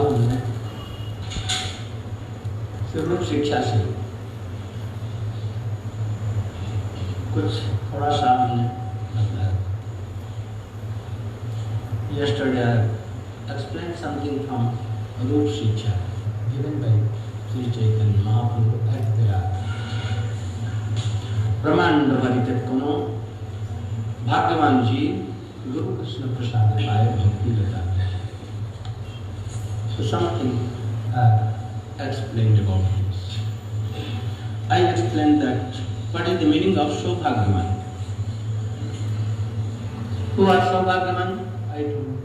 उन्होंने स्वरूप शिक्षा से कुछ थोड़ा सा हमने बताया। Yesterday I explained something from Roop Shiksha given by Sri Chaitanya Mahaprabhu at Prayag. ब्रह्मांड भरित कोनो भाग्यवान जी गुरु कृष्ण प्रसाद पाए भक्ति लता। So something explained about this. I explained that what is the meaning of Saubhagyavan. Who are Saubhagyavan? I told you.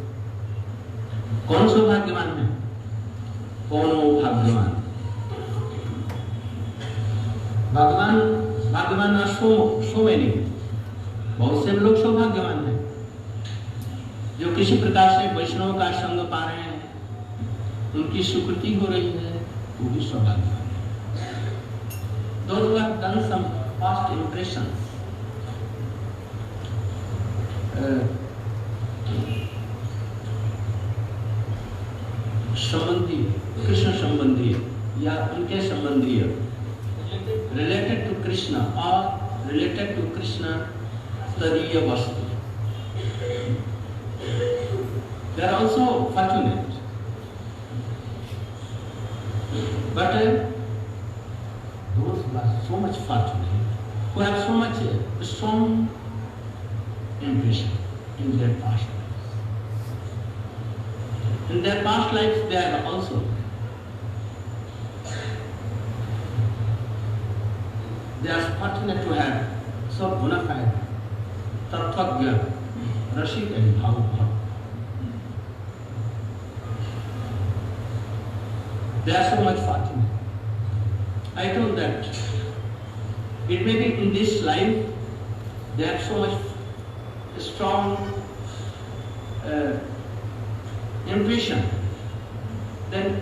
कौन सौभाग्यवान है? कौन हो भाग्यवान? भगवान भाग्यवान are so many. बहुत से लोग सौभाग्यवान हैं जो किसी प्रकार से वैष्णव का संग पा रहे हैं, उनकी स्वीकृति हो रही है, वो भी सौभाग्यवान है। Those who have done some past impressions, संबंधी कृष्ण संबंधी या उनके संबंधी related to Krishna or related to Krishna स्तरीय वस्तु, they are also fortunate, but those who are so much fortunate, who have so much strong impression in their past lives, in their past lives they are also they are fortunate to have so bona fide tatvagya Rashid and Bhava. They are so much fortunate. I told that it may be in this life they have so much strong impression, then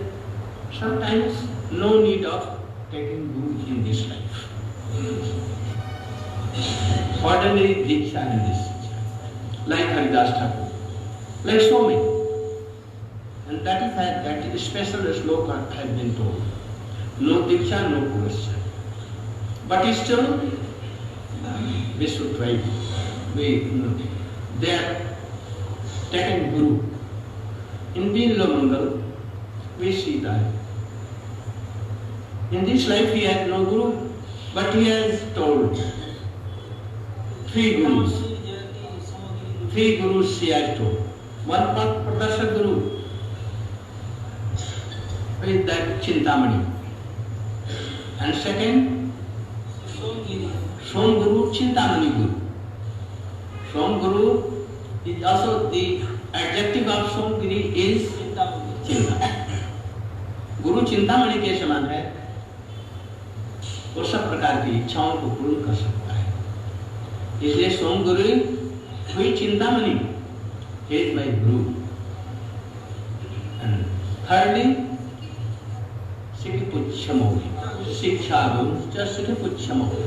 sometimes no need of taking Guru in this life. Ordinary Diksha in this, like Haridas Thakur, like so many. And that is that special sloka has been told. No Diksha, no Purusha. But still, we should try. They are taking Guru. In Dilo Mangal, we see that. In this life he has no Guru, but he has told three Gurus. Three Gurus he has told. One Pradarshak Guru is that Chintamani. And second, Som Guru, Chintamani Guru. Som Guru is also the adjective of Som Guru is Chintamani. Guru Chintamani के समान है, वो सब प्रकार की इच्छाओं को पूर्ण कर सकता है। इसलिए सोम गुरु हुई Chintamani, he is my Guru. And thirdly, Sikhipuchhamoli, शिक्षा गुरु Sikhipuchhamoli.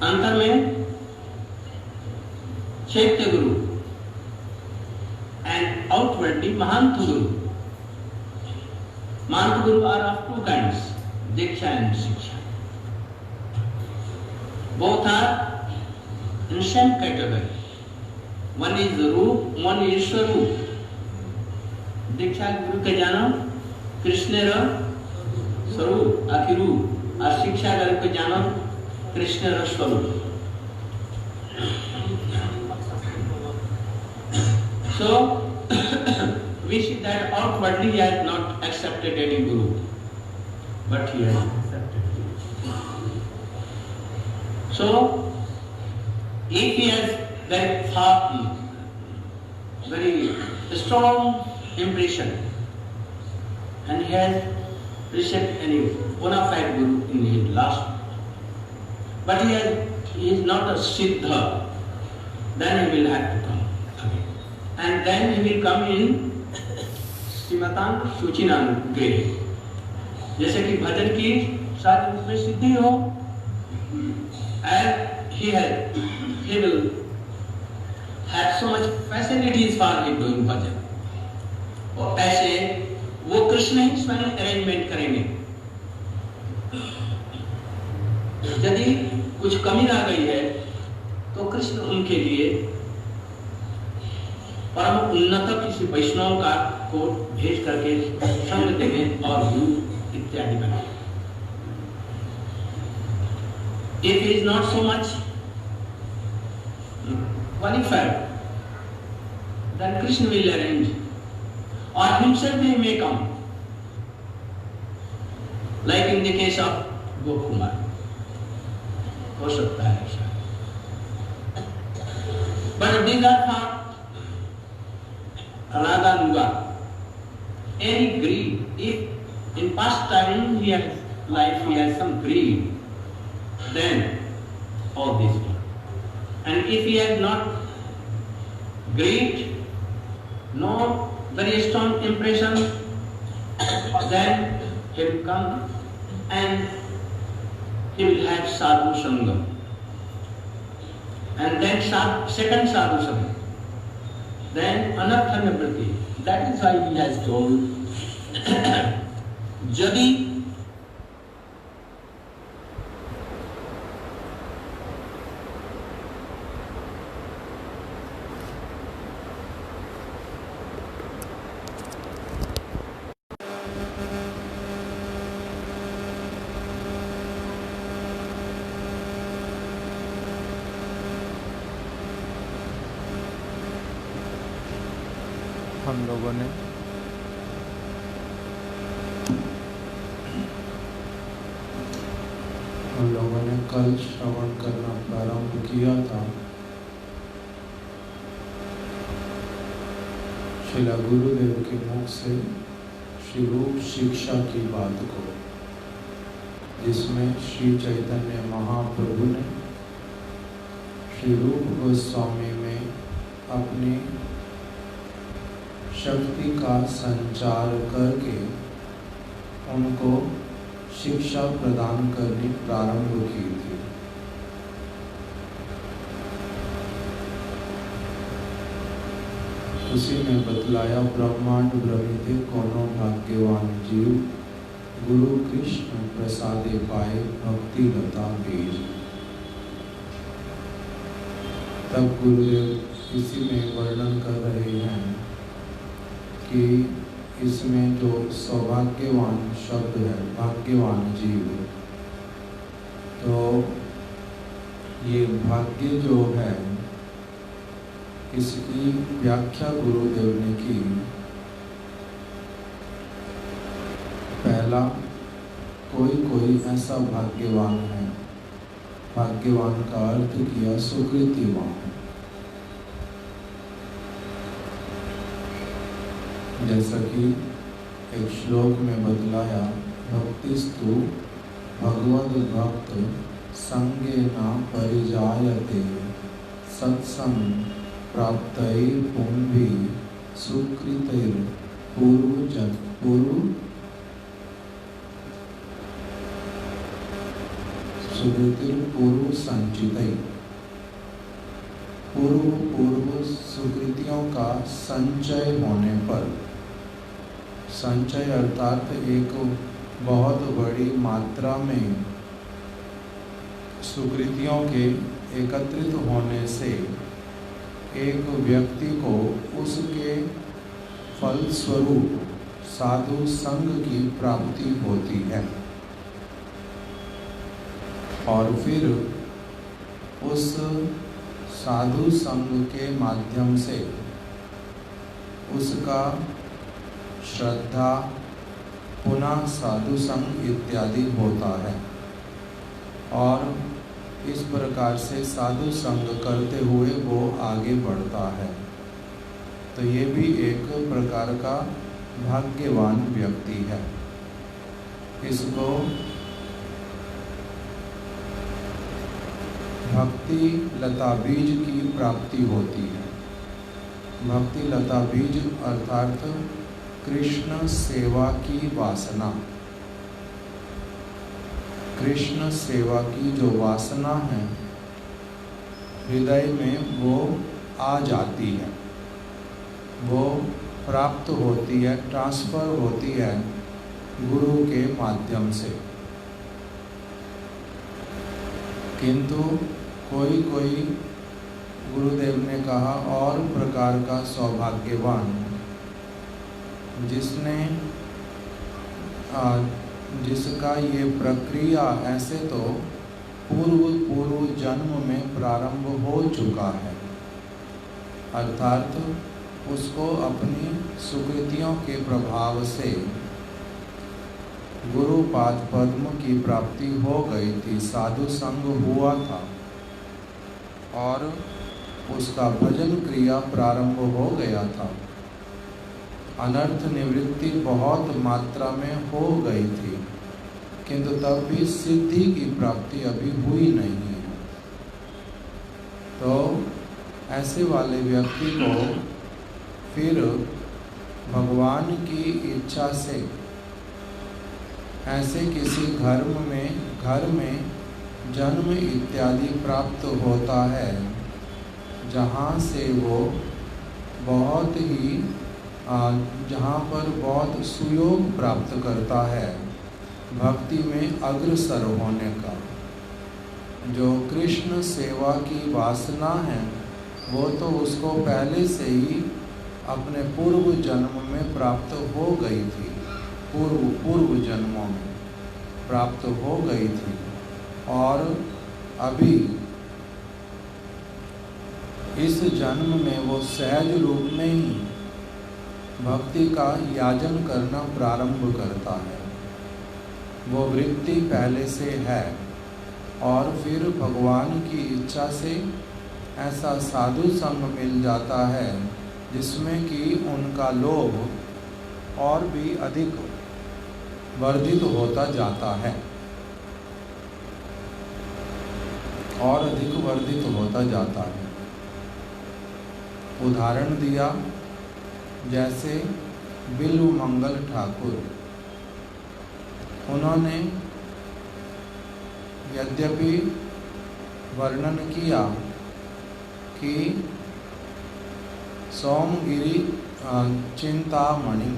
अंतर में चैत्य गुरु and outwardly Mahanta Guru. Mahanta Guru are of two kinds, Diksha and Shiksha. Both are in same category. One is Roop, one is Swaroop. Diksha Guru के जानो कृष्ण र स्वरूप आखिरूप, और शिक्षा गुरु के जानो कृष्ण र स्वरूप. So we see that outwardly he has not accepted any Guru, but he has accepted Guru. So if he has very strong impression and he has received any bona fide Guru in his last, but he is not a Siddha, then he will have to come again. And then he will come in Srimatan Suchinam Giri. जैसे कि भजन की साथ उसमें सिद्धि हो, and he will have so much facilities for him doing bhajan. और ऐसे वो कृष्ण ही स्वयं अरेंजमेंट करेंगे। यदि कुछ कमी आ गई है तो कृष्ण उनके लिए परम उन्नत किसी वैष्णव का को भेज करके संग देंगे और दूध इत्यादि बनाए। If he is not so much qualified, then Krishna will arrange, or himself he may come, like in the case of Gokumar. हो सकता है ऐसा। But these are not Radha Nuga. Any greed, if in past time he has life he has some greed, then all this will. And if he has not greed, no very strong impression, then he will come and he will have sadhu sangha. And then second sadhu sangha. Then anartha nivritti. That is why he has told, Jadi हम लोगों ने कल श्रवण करना प्रारंभ किया था श्रीला गुरुदेव के मुख से श्री रूप शिक्षा की बात को, जिसमें श्री चैतन्य महाप्रभु ने श्री रूप गोस्वामी में अपनी शक्ति का संचार करके उनको शिक्षा प्रदान करनी प्रारंभ की थी। उसी में बतलाया ब्रह्मांड भ्रमित कोनो भाग्यवान जीव गुरु कृष्ण प्रसादे पाए भक्ति लता बीज। तब गुरुदेव इसी में वर्णन कर रहे हैं कि इसमें जो सौभाग्यवान शब्द है, भाग्यवान जीव, तो ये भाग्य जो है इसकी व्याख्या गुरुदेव ने की। पहला, कोई ऐसा भाग्यवान है, भाग्यवान का अर्थ किया सुकृतिवान। जैसा कि एक श्लोक में बतलाया, भक्तिस्तु भगवद भक्त संगेना परिजायते सत्संग प्राप्तैर पुंभी सुकृतैर पूर्व संचितैर। पूर्व सुकृतियों का संचय होने पर, संचय अर्थात एक बहुत बड़ी मात्रा में सुकृतियों के एकत्रित होने से एक व्यक्ति को उसके फलस्वरूप साधु संग की प्राप्ति होती है और फिर उस साधु संग के माध्यम से उसका श्रद्धा, पुनः साधु संग इत्यादि होता है और इस प्रकार से साधु संग करते हुए वो आगे बढ़ता है। तो ये भी एक प्रकार का भाग्यवान व्यक्ति है। इसको भक्ति लता बीज की प्राप्ति होती है। भक्ति लता बीज अर्थात कृष्ण सेवा की वासना। कृष्ण सेवा की जो वासना है हृदय में, वो आ जाती है। वो प्राप्त होती है, ट्रांसफ़र होती है गुरु के माध्यम से। किंतु कोई कोई गुरुदेव ने कहा और प्रकार का सौभाग्यवान, जिसका ये प्रक्रिया ऐसे तो पूर्व जन्म में प्रारंभ हो चुका है, अर्थात उसको अपनी सुकृतियों के प्रभाव से गुरुपाद पद्म की प्राप्ति हो गई थी, साधु संग हुआ था और उसका भजन क्रिया प्रारंभ हो गया था। अनर्थ निवृत्ति बहुत मात्रा में हो गई थी, किंतु तब भी सिद्धि की प्राप्ति अभी हुई नहीं है। तो ऐसे वाले व्यक्ति को फिर भगवान की इच्छा से ऐसे किसी घर में जन्म इत्यादि प्राप्त होता है, जहाँ से वो जहाँ पर बहुत सुयोग प्राप्त करता है भक्ति में अग्रसर होने का। जो कृष्ण सेवा की वासना है वो तो उसको पहले से ही अपने पूर्व जन्म में प्राप्त हो गई थी, पूर्व जन्मों में प्राप्त हो गई थी, और अभी इस जन्म में वो सहज रूप में ही भक्ति का याजन करना प्रारंभ करता है। वो वृत्ति पहले से है और फिर भगवान की इच्छा से ऐसा साधु संग मिल जाता है जिसमें कि उनका लोभ और भी अधिक वर्धित होता जाता है और अधिक वर्धित होता जाता है। उदाहरण दिया जैसे बिल्व मंगल ठाकुर, उन्होंने यद्यपि वर्णन किया कि सोमगिरी चिंतामणि,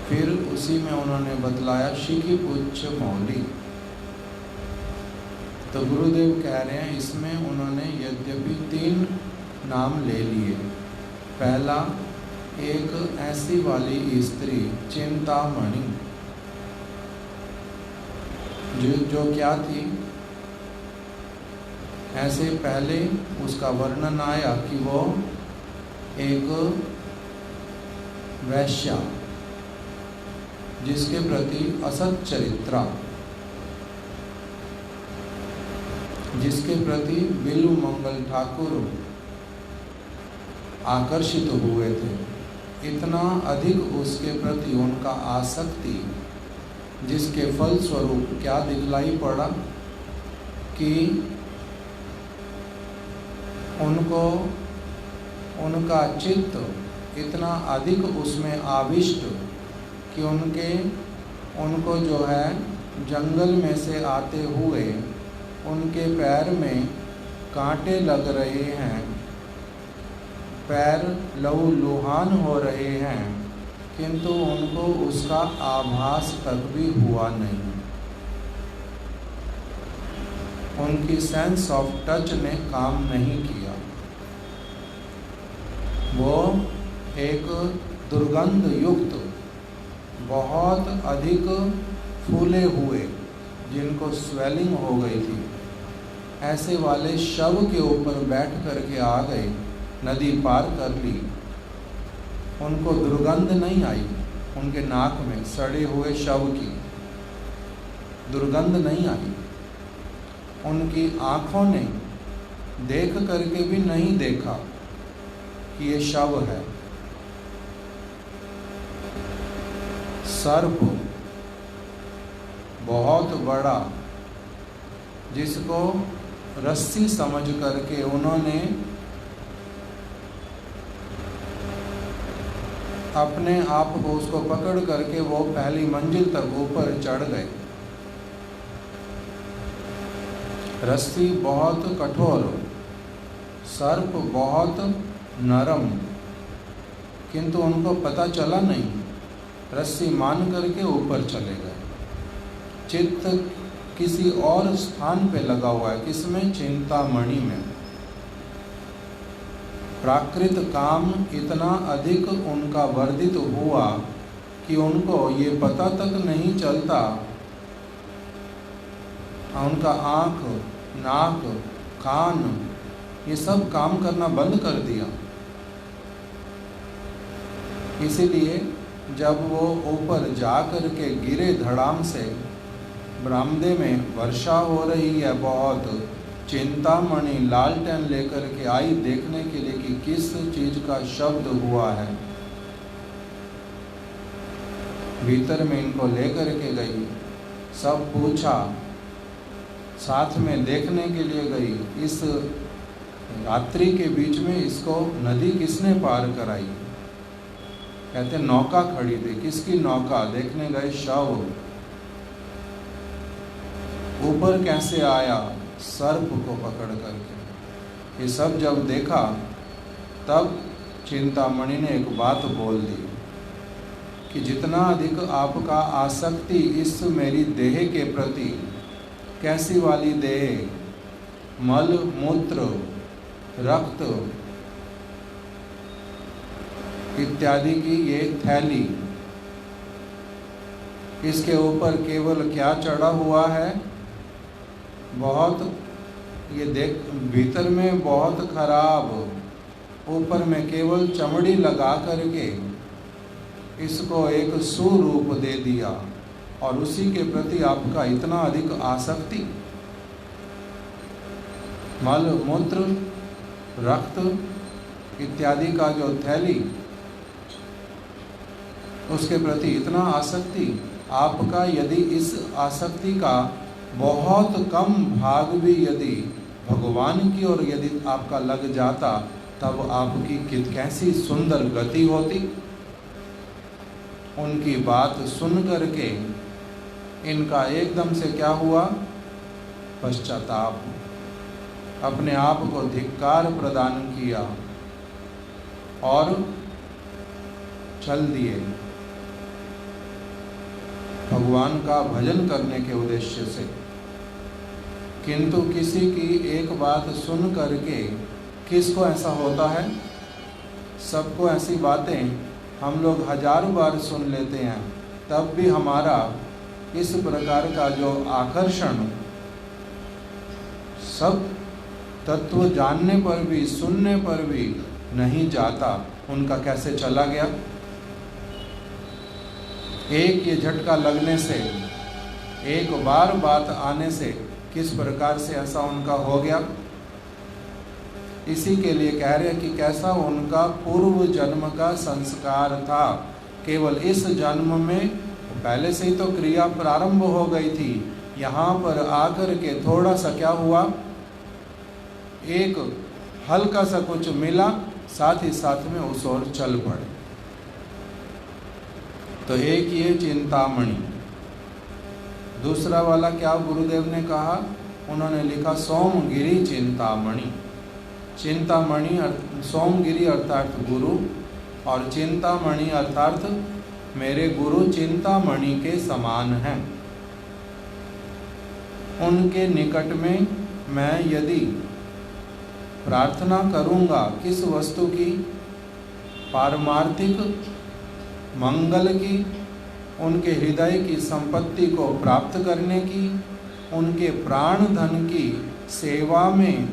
फिर उसी में उन्होंने बतलाया शिखिपुच्छ मौली। तो गुरुदेव कह रहे हैं इसमें उन्होंने यद्यपि 3 नाम ले लिए। पहला, एक ऐसी वाली स्त्री चिंतामणि, जो क्या थी, ऐसे पहले उसका वर्णन आया कि वो एक वैश्या जिसके प्रति असत चरित्रा, जिसके प्रति बिल्व मंगल ठाकुर आकर्षित हुए थे। इतना अधिक उसके प्रति उनका आसक्ति, जिसके फलस्वरूप क्या दिखलाई पड़ा कि उनको उनका चित्त इतना अधिक उसमें आविष्ट कि उनको जो है जंगल में से आते हुए उनके पैर में कांटे लग रहे हैं, पैर लहूलुहान हो रहे हैं, किंतु उनको उसका आभास तक भी हुआ नहीं। उनकी सेंस ऑफ टच ने काम नहीं किया। वो एक दुर्गंध युक्त, बहुत अधिक फूले हुए, जिनको स्वेलिंग हो गई थी, ऐसे वाले शव के ऊपर बैठ करके आ गए, नदी पार कर ली। उनको दुर्गंध नहीं आई, उनके नाक में सड़े हुए शव की दुर्गंध नहीं आई। उनकी आँखों ने देख करके भी नहीं देखा कि ये शव है। सर्प बहुत बड़ा, जिसको रस्सी समझ करके उन्होंने अपने आप को उसको पकड़ करके वो पहली मंजिल तक ऊपर चढ़ गए। रस्सी बहुत कठोर, सर्प बहुत नरम, किंतु उनको पता चला नहीं, रस्सी मान करके ऊपर चले गए। चित्त किसी और स्थान पे लगा हुआ है, किसमें? चिंतामणि में। प्राकृत काम इतना अधिक उनका वर्धित हुआ कि उनको ये पता तक नहीं चलता, उनका आँख, नाक, कान ये सब काम करना बंद कर दिया। इसीलिए जब वो ऊपर जा कर के गिरे धड़ाम से, बरामदे में वर्षा हो रही है बहुत, चिंतामणि लालटेन लेकर के आई देखने के लिए कि किस चीज का शब्द हुआ है। भीतर में इनको लेकर के गई, सब पूछा, साथ में देखने के लिए गई। इस रात्रि के बीच में इसको नदी किसने पार कराई? कहते नौका खड़ी थी। किसकी नौका? देखने गए शव। ऊपर कैसे आया? सर्प को पकड़ करके। ये सब जब देखा तब चिंतामणि ने एक बात बोल दी कि जितना अधिक आपका आसक्ति इस मेरी देह के प्रति, कैसी वाली देह? मल मूत्र रक्त इत्यादि की ये थैली, इसके ऊपर केवल क्या चढ़ा हुआ है? बहुत, ये देख भीतर में बहुत खराब, ऊपर में केवल चमड़ी लगा करके इसको एक सुरूप दे दिया, और उसी के प्रति आपका इतना अधिक आसक्ति। मल मूत्र रक्त इत्यादि का जो थैली, उसके प्रति इतना आसक्ति आपका। यदि इस आसक्ति का बहुत कम भाग भी यदि भगवान की ओर यदि आपका लग जाता, तब आपकी कैसी सुंदर गति होती। उनकी बात सुन करके इनका एकदम से क्या हुआ? पश्चाताप, अपने आप को धिक्कार प्रदान किया और चल दिए भगवान का भजन करने के उद्देश्य से। किंतु किसी की एक बात सुन करके, किसको ऐसा होता है? सबको ऐसी बातें हम लोग हजारों बार सुन लेते हैं, तब भी हमारा इस प्रकार का जो आकर्षण, सब तत्व जानने पर भी, सुनने पर भी नहीं जाता, उनका कैसे चला गया? एक ये झटका लगने से, एक बार बात आने से किस प्रकार से ऐसा उनका हो गया। इसी के लिए कह रहे कि कैसा उनका पूर्व जन्म का संस्कार था। केवल इस जन्म में पहले से ही तो क्रिया प्रारंभ हो गई थी, यहाँ पर आकर के थोड़ा सा क्या हुआ, एक हल्का सा कुछ मिला, साथ ही साथ में उस ओर चल पड़े। तो एक ये चिंतामणि। दूसरा वाला क्या गुरुदेव ने कहा? उन्होंने लिखा सोमगिरी चिंतामणि। चिंतामणि सोमगिरी अर्थात गुरु, और चिंतामणि अर्थात मेरे गुरु चिंतामणि के समान हैं। उनके निकट में मैं यदि प्रार्थना करूंगा किस वस्तु की? पारमार्थिक मंगल की, उनके हृदय की संपत्ति को प्राप्त करने की, उनके प्राण धन की सेवा में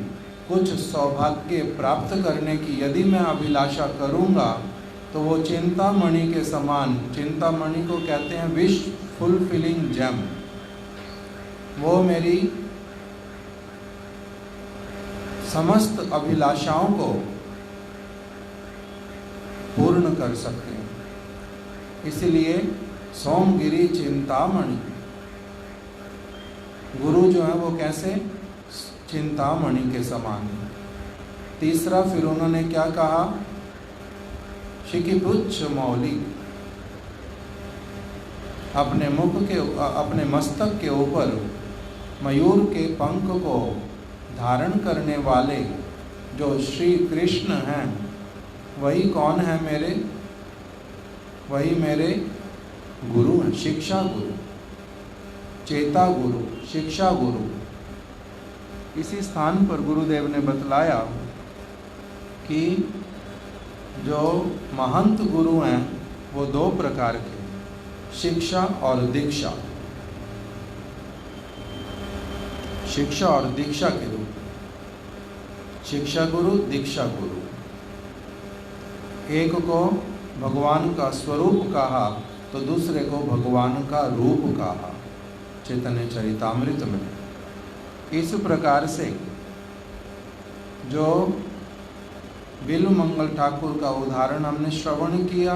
कुछ सौभाग्य प्राप्त करने की यदि मैं अभिलाषा करूंगा, तो वो चिंतामणि के समान, चिंतामणि को कहते हैं विश फुलफिलिंग जेम, वो मेरी समस्त अभिलाषाओं को पूर्ण कर सकते हैं। इसलिए सोमगिरी चिंतामणि, गुरु जो है वो कैसे? चिंतामणि के समान। तीसरा फिर उन्होंने क्या कहा? शिखिपुच्छ मौली, अपने मुख के, अपने मस्तक के ऊपर मयूर के पंख को धारण करने वाले जो श्री कृष्ण हैं, वही कौन है? मेरे वही मेरे गुरु हैं, शिक्षा गुरु, चेता गुरु, शिक्षा गुरु। इसी स्थान पर गुरुदेव ने बतलाया कि जो महंत गुरु हैं वो दो प्रकार के, शिक्षा और दीक्षा, शिक्षा और दीक्षा के रूप, शिक्षा गुरु, दीक्षा गुरु। एक को भगवान का स्वरूप कहा तो दूसरे को भगवान का रूप कहा चैतन्य चरितामृत में। इस प्रकार से जो बिल्व मंगल ठाकुर का उदाहरण हमने श्रवण किया,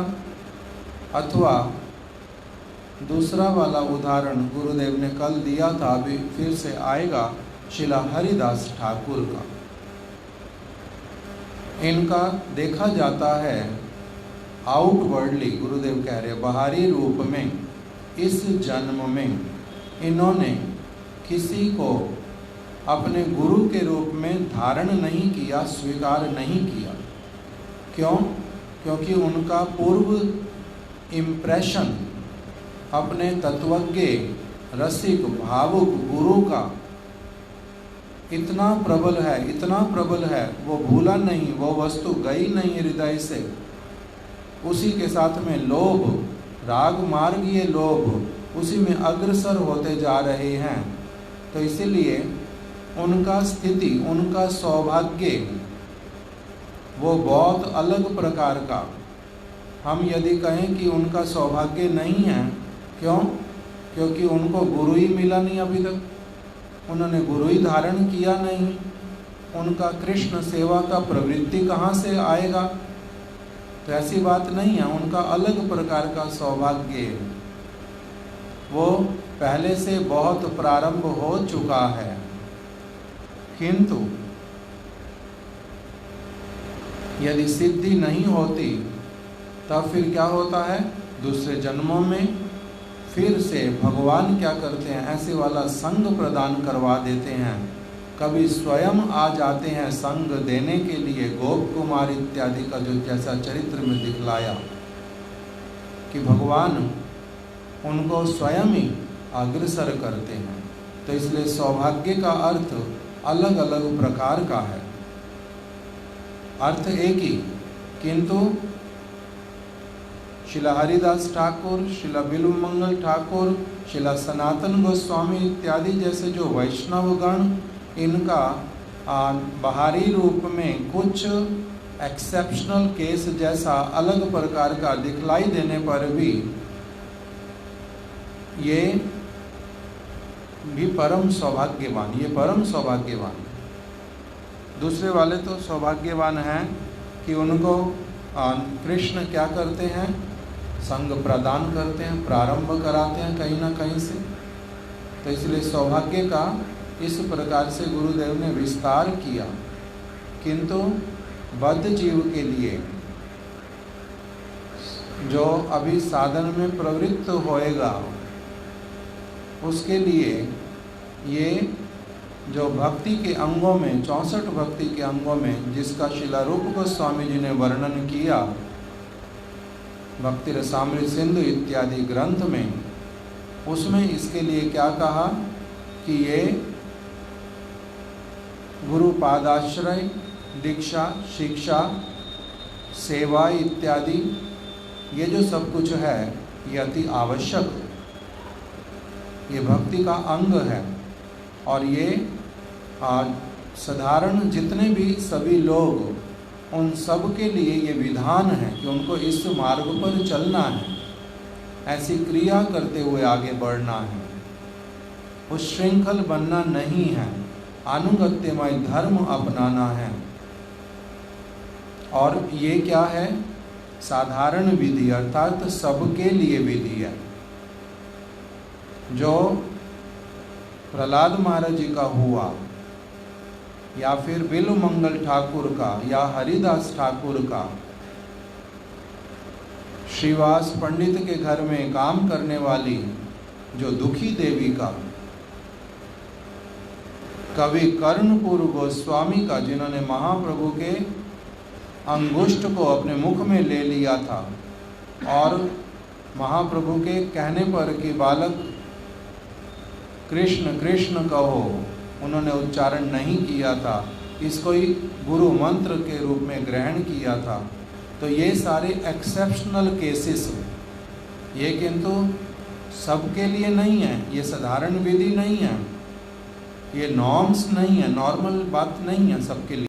अथवा दूसरा वाला उदाहरण गुरुदेव ने कल दिया था, अभी फिर से आएगा, शिला हरिदास ठाकुर का। इनका देखा जाता है आउटवर्डली, गुरुदेव कह रहे बाहरी रूप में, इस जन्म में इन्होंने किसी को अपने गुरु के रूप में धारण नहीं किया, स्वीकार नहीं किया। क्यों? क्योंकि उनका पूर्व इम्प्रेशन अपने तत्वज्ञ, रसिक, भावुक गुरु का इतना प्रबल है, इतना प्रबल है, वो भूला नहीं, वो वस्तु गई नहीं हृदय से। उसी के साथ में लोभ, राग मार्गीय लोभ, उसी में अग्रसर होते जा रहे हैं। तो इसीलिए उनका स्थिति, उनका सौभाग्य वो बहुत अलग प्रकार का। हम यदि कहें कि उनका सौभाग्य नहीं है, क्यों? क्योंकि उनको गुरु ही मिला नहीं अभी तक, उन्होंने गुरु ही धारण किया नहीं। उनका कृष्ण सेवा का प्रवृत्ति कहाँ से आएगा? तो ऐसी बात नहीं है, उनका अलग प्रकार का सौभाग्य है, वो पहले से बहुत प्रारंभ हो चुका है। किंतु यदि सिद्धि नहीं होती तब फिर क्या होता है? दूसरे जन्मों में फिर से भगवान क्या करते हैं? ऐसे वाला संग प्रदान करवा देते हैं। कभी स्वयं आ जाते हैं संग देने के लिए, गोप कुमार इत्यादि का जो जैसा चरित्र में दिखलाया कि भगवान उनको स्वयं ही अग्रसर करते हैं। तो इसलिए सौभाग्य का अर्थ अलग अलग प्रकार का है, अर्थ एक ही, किंतु शिला हरिदास ठाकुर, शिला बिल्व मंगल ठाकुर, शिला सनातन गोस्वामी इत्यादि जैसे जो वैष्णवगण, इनका बाहरी रूप में कुछ एक्सेप्शनल केस जैसा अलग प्रकार का दिखलाई देने पर भी ये भी परम सौभाग्यवान, ये परम सौभाग्यवान। दूसरे वाले तो सौभाग्यवान हैं कि उनको कृष्ण क्या करते हैं? संग प्रदान करते हैं, प्रारंभ कराते हैं कहीं ना कहीं से। तो इसलिए सौभाग्य का इस प्रकार से गुरुदेव ने विस्तार किया। किंतु बद्ध जीव के लिए जो अभी साधन में प्रवृत्त होएगा, उसके लिए ये जो भक्ति के अंगों में, 64 भक्ति के अंगों में, जिसका शिला रूप गोस्वामी जी ने वर्णन किया भक्ति रसामृत सिंधु इत्यादि ग्रंथ में, उसमें इसके लिए क्या कहा कि ये गुरु पादाश्रय, दीक्षा, शिक्षा, सेवा इत्यादि, ये जो सब कुछ है ये अति आवश्यक, ये भक्ति का अंग है। और ये साधारण जितने भी सभी लोग, उन सब के लिए ये विधान है कि उनको इस मार्ग पर चलना है, ऐसी क्रिया करते हुए आगे बढ़ना है, उस श्रृंखल बनना नहीं है, अनुगत्यमय धर्म अपनाना है। और ये क्या है? साधारण विधि, अर्थात सबके लिए विधि है। जो प्रहलाद महाराज जी का हुआ, या फिर बिल्व मंगल ठाकुर का, या हरिदास ठाकुर का, श्रीवास पंडित के घर में काम करने वाली जो दुखी देवी का, कवि कर्णपुर गोस्वामी का, जिन्होंने महाप्रभु के अंगुष्ठ को अपने मुख में ले लिया था, और महाप्रभु के कहने पर कि बालक कृष्ण कृष्ण कहो, उन्होंने उच्चारण नहीं किया था, इसको ही गुरु मंत्र के रूप में ग्रहण किया था। तो ये सारे एक्सेप्शनल केसेस हैं, ये किंतु सबके लिए नहीं है, ये साधारण विधि नहीं है, ये नॉर्म्स नहीं है, नॉर्मल बात नहीं है सबके लिए।